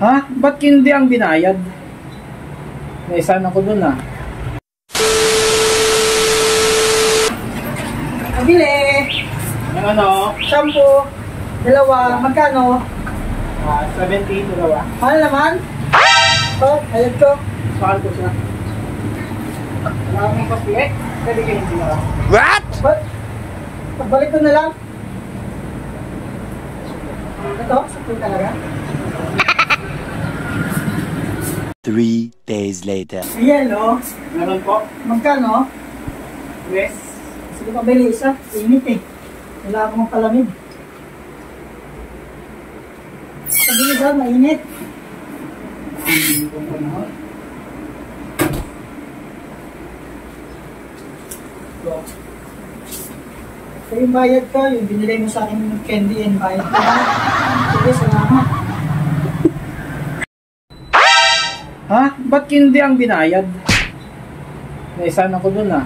Ha? Ba't hindi ang binayad? May sana ko dun ah. Pabili! Yung ano? Shampoo! Dalawa, magkano? 70 dalawa. Mahal naman? Oh, ayun ko. Saan ko siya? Wala akong kape. Pwede kayo hindi na lang. What? Ba't? Pagbalik ko na lang. Ito, sakto talaga. 3 days later. Ayan, oh. Meron po? Magkano? Yes. Sige, pabili isa. Init eh. Wala akong palamig. Pabili daw, mainit. Hindi ko panahon. So, yung bayad ko, yung binili mo sa akin ng candy and bayad ko. Sige, salamat. Ha? Ba't hindi ang binayad? May sana ko dun ah.